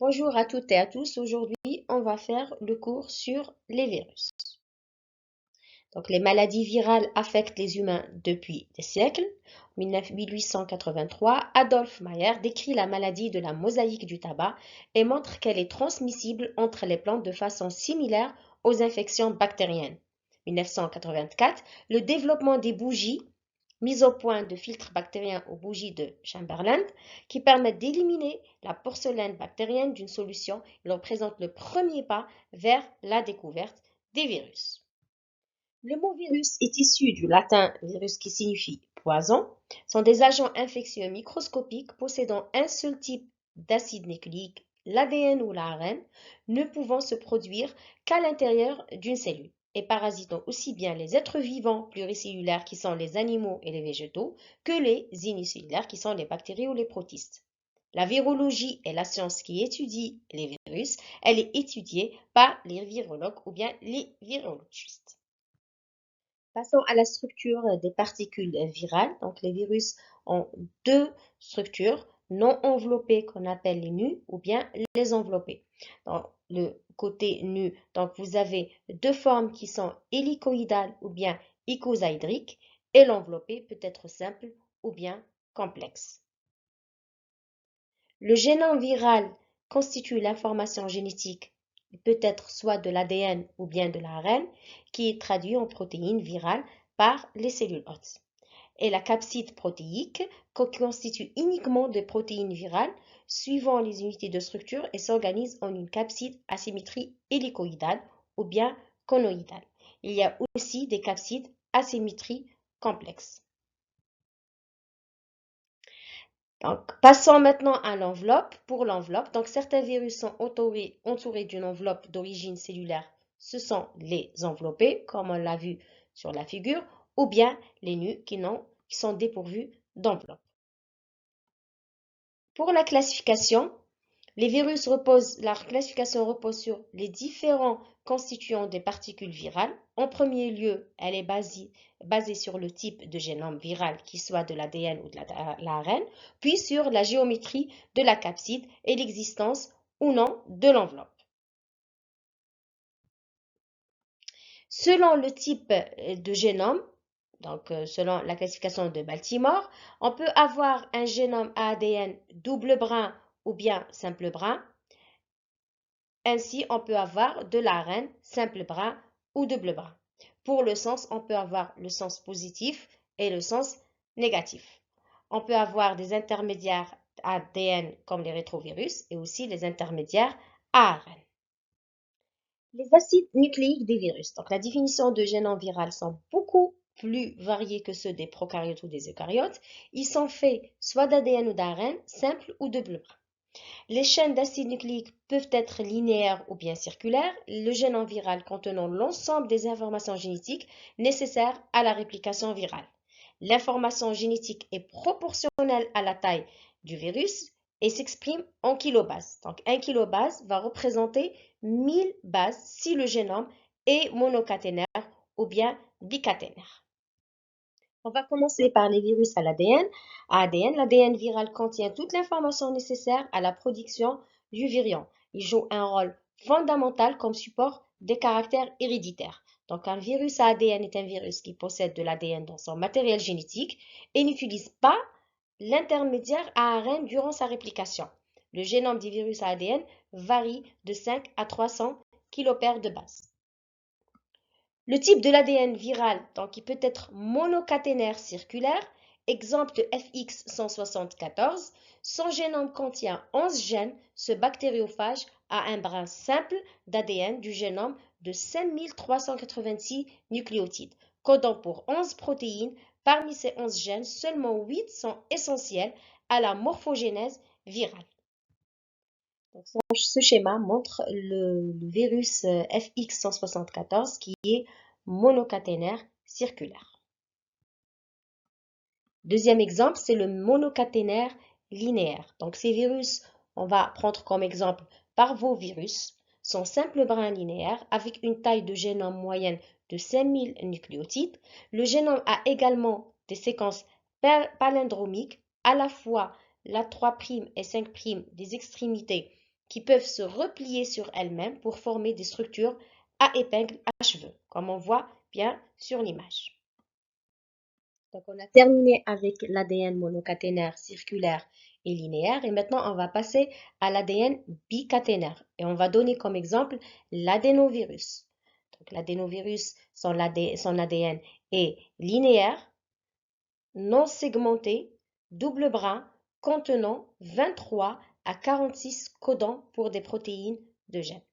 Bonjour à toutes et à tous. Aujourd'hui, on va faire le cours sur les virus. Donc, les maladies virales affectent les humains depuis des siècles. En 1883, Adolf Mayer décrit la maladie de la mosaïque du tabac et montre qu'elle est transmissible entre les plantes de façon similaire aux infections bactériennes. 1984, le développement des bougies mise au point de filtres bactériens aux bougies de Chamberlain qui permettent d'éliminer la porcelaine bactérienne d'une solution. Il représente le premier pas vers la découverte des virus. Le mot virus est issu du latin virus qui signifie poison. Ce sont des agents infectieux microscopiques possédant un seul type d'acide nucléique, l'ADN ou l'ARN, ne pouvant se produire qu'à l'intérieur d'une cellule et parasitant aussi bien les êtres vivants pluricellulaires qui sont les animaux et les végétaux que les unicellulaires qui sont les bactéries ou les protistes. La virologie est la science qui étudie les virus. Elle est étudiée par les virologues ou bien les virologistes. Passons à la structure des particules virales. Donc, les virus ont deux structures non enveloppées qu'on appelle les nus ou bien les enveloppées. Dans le côté nu, donc vous avez deux formes qui sont hélicoïdales ou bien icosaédriques et l'enveloppé peut être simple ou bien complexe. Le génome viral constitue l'information génétique, peut être soit de l'ADN ou bien de l'ARN, qui est traduit en protéines virales par les cellules hôtes. Et la capside protéique constitue uniquement de protéines virales suivant les unités de structure et s'organise en une capside à symétrie hélicoïdale ou bien conoïdale. Il y a aussi des capsides à symétrie complexe. Donc, passons maintenant à l'enveloppe. Pour l'enveloppe, donc certains virus sont entourés d'une enveloppe d'origine cellulaire. Ce sont les enveloppés, comme on l'a vu sur la figure, ou bien les nus qui sont dépourvus d'enveloppe. Pour la classification, leur classification repose sur les différents constituants des particules virales. En premier lieu, elle est basée sur le type de génome viral, qui soit de l'ADN ou de l'ARN, puis sur la géométrie de la capside et l'existence ou non de l'enveloppe. Selon le type de génome, donc selon la classification de Baltimore, on peut avoir un génome ADN double brin ou bien simple brin. Ainsi, on peut avoir de l'ARN, simple brin ou double brin. Pour le sens, on peut avoir le sens positif et le sens négatif. On peut avoir des intermédiaires ADN comme les rétrovirus et aussi les intermédiaires ARN. Les acides nucléiques des virus. Donc, la définition de génome viral sont beaucoup plus variés que ceux des prokaryotes ou des eucaryotes. Ils sont faits soit d'ADN ou d'ARN, simple ou double brin. Les chaînes d'acides nucléiques peuvent être linéaires ou bien circulaires. Le génome viral contenant l'ensemble des informations génétiques nécessaires à la réplication virale. L'information génétique est proportionnelle à la taille du virus et s'exprime en kilobases. Donc, un kilobase va représenter 1000 bases si le génome est monocaténaire ou bien bicaténaire. On va commencer par les virus à l'ADN. L'ADN viral contient toute l'information nécessaire à la production du virion. Il joue un rôle fondamental comme support des caractères héréditaires. Donc, un virus à ADN est un virus qui possède de l'ADN dans son matériel génétique et n'utilise pas l'intermédiaire ARN durant sa réplication. Le génome des virus à ADN varie de 5 à 300 kilopaires de base. Le type de l'ADN viral, donc, il peut être monocaténaire circulaire, exemple de FX174. Son génome contient 11 gènes. Ce bactériophage a un brin simple d'ADN du génome de 5386 nucléotides, codant pour 11 protéines. Parmi ces 11 gènes, seulement 8 sont essentiels à la morphogénèse virale. Donc, ce schéma montre le virus FX174 qui est monocaténaire circulaire. Deuxième exemple, c'est le monocaténaire linéaire. Donc, ces virus, on va prendre comme exemple parvovirus, sont simples brins linéaires avec une taille de génome moyenne de 5000 nucléotides. Le génome a également des séquences palindromiques, à la fois la 3' et 5' des extrémités qui peuvent se replier sur elles-mêmes pour former des structures à épingles à cheveux, comme on voit bien sur l'image. Donc, on a terminé avec l'ADN monocaténaire, circulaire et linéaire. Et maintenant, on va passer à l'ADN bicaténaire. Et on va donner comme exemple l'adénovirus. Donc, l'adénovirus, son ADN est linéaire, non segmenté, double brin, contenant 23 à 46 codons pour des protéines de gènes.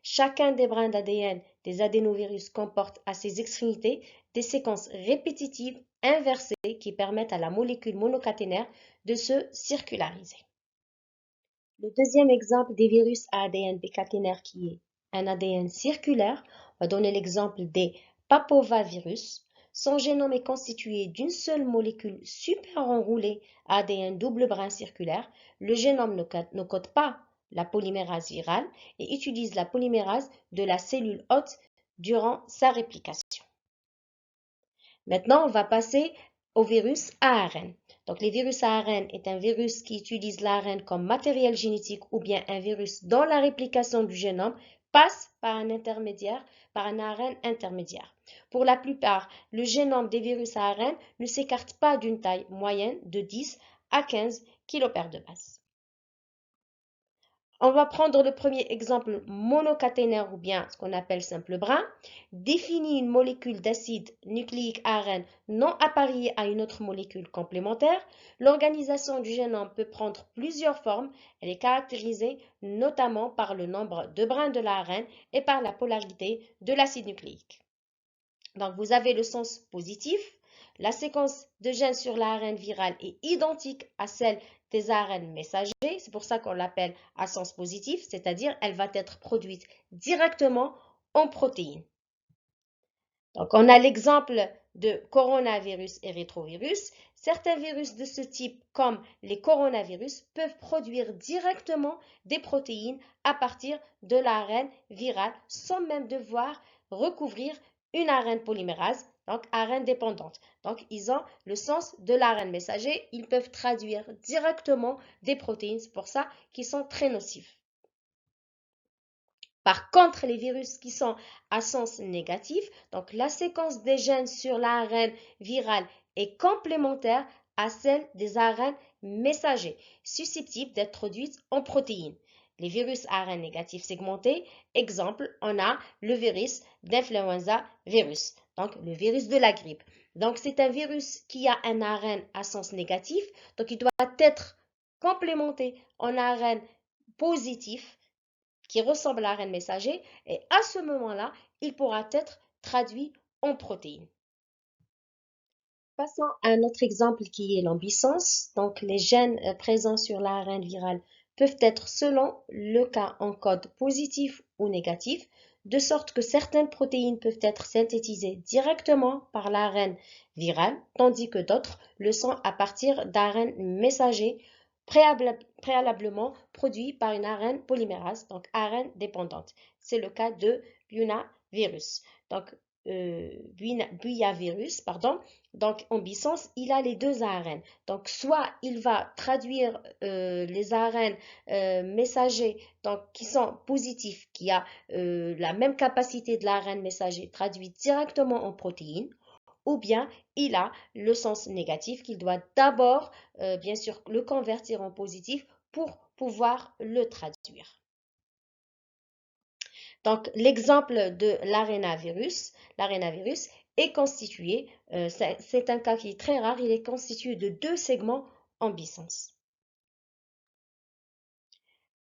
Chacun des brins d'ADN des adénovirus comporte à ses extrémités des séquences répétitives inversées qui permettent à la molécule monocaténaire de se circulariser. Le deuxième exemple des virus à ADN bicaténaire qui est un ADN circulaire, on va donner l'exemple des papovavirus. Son génome est constitué d'une seule molécule super enroulée à ADN double brin circulaire. Le génome ne code pas la polymérase virale et utilise la polymérase de la cellule hôte durant sa réplication. Maintenant, on va passer au virus ARN. Donc, les virus ARN est un virus qui utilise l'ARN comme matériel génétique ou bien un virus dont la réplication du génome passe par un ARN intermédiaire. Pour la plupart, le génome des virus ARN ne s'écarte pas d'une taille moyenne de 10 à 15 kPa de base. On va prendre le premier exemple monocaténaire ou bien ce qu'on appelle simple brin. Définit une molécule d'acide nucléique ARN non appariée à une autre molécule complémentaire. L'organisation du génome peut prendre plusieurs formes. Elle est caractérisée notamment par le nombre de brins de l'ARN et par la polarité de l'acide nucléique. Donc, vous avez le sens positif. La séquence de gènes sur l'ARN viral est identique à celle des ARN messagers. C'est pour ça qu'on l'appelle à sens positif, c'est-à-dire elle va être produite directement en protéines. Donc, on a l'exemple de coronavirus et rétrovirus. Certains virus de ce type, comme les coronavirus, peuvent produire directement des protéines à partir de l'ARN viral sans même devoir recouvrir une ARN polymérase, donc ARN dépendante. Donc, ils ont le sens de l'ARN messager. Ils peuvent traduire directement des protéines. C'est pour ça qu'ils sont très nocifs. Par contre, les virus qui sont à sens négatif, donc la séquence des gènes sur l'ARN viral est complémentaire à celle des ARN messagers, susceptibles d'être produites en protéines. Les virus ARN négatifs segmentés, exemple, on a le virus d'influenza virus, donc le virus de la grippe. Donc, c'est un virus qui a un ARN à sens négatif, donc il doit être complémenté en ARN positif qui ressemble à l'ARN messager et à ce moment-là, il pourra être traduit en protéines. Passons à un autre exemple qui est l'ambisense. Donc, les gènes présents sur l'ARN viral peuvent être, selon le cas, en code positif ou négatif, de sorte que certaines protéines peuvent être synthétisées directement par l'ARN viral, tandis que d'autres le sont à partir d'ARN messagers préalablement produits par une ARN polymérase, donc ARN dépendante. C'est le cas de Bunavirus. Donc, Buyavirus, pardon. Donc, en bisens, il a les deux ARN. Donc, soit il va traduire les ARN messagers donc, qui sont positifs, qui a la même capacité de l'ARN messager traduit directement en protéines, ou bien il a le sens négatif qu'il doit d'abord, bien sûr, le convertir en positif pour pouvoir le traduire. Donc, l'exemple de l'arénavirus est constitué, c'est un cas qui est très rare, il est constitué de deux segments en bisens.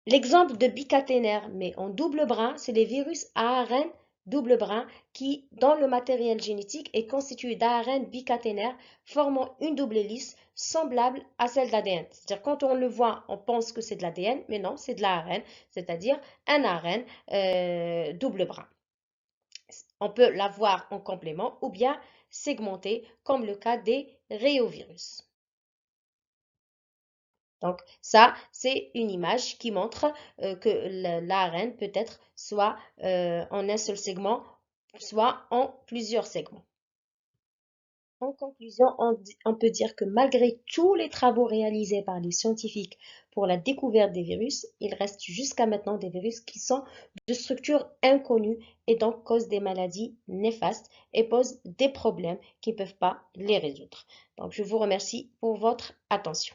L'exemple de bicaténaire, mais en double brin, c'est les virus ARN double brin qui, dans le matériel génétique, est constitué d'ARN bicaténaire formant une double hélice semblable à celle d'ADN. C'est-à-dire quand on le voit, on pense que c'est de l'ADN, mais non, c'est de l'ARN, c'est-à-dire un ARN double brin. On peut l'avoir en complément ou bien segmenté, comme le cas des réovirus. Donc, ça, c'est une image qui montre que l'ARN peut être soit en un seul segment, soit en plusieurs segments. En conclusion, on peut dire que malgré tous les travaux réalisés par les scientifiques pour la découverte des virus, il reste jusqu'à maintenant des virus qui sont de structure inconnue et donc causent des maladies néfastes et posent des problèmes qui ne peuvent pas les résoudre. Donc, je vous remercie pour votre attention.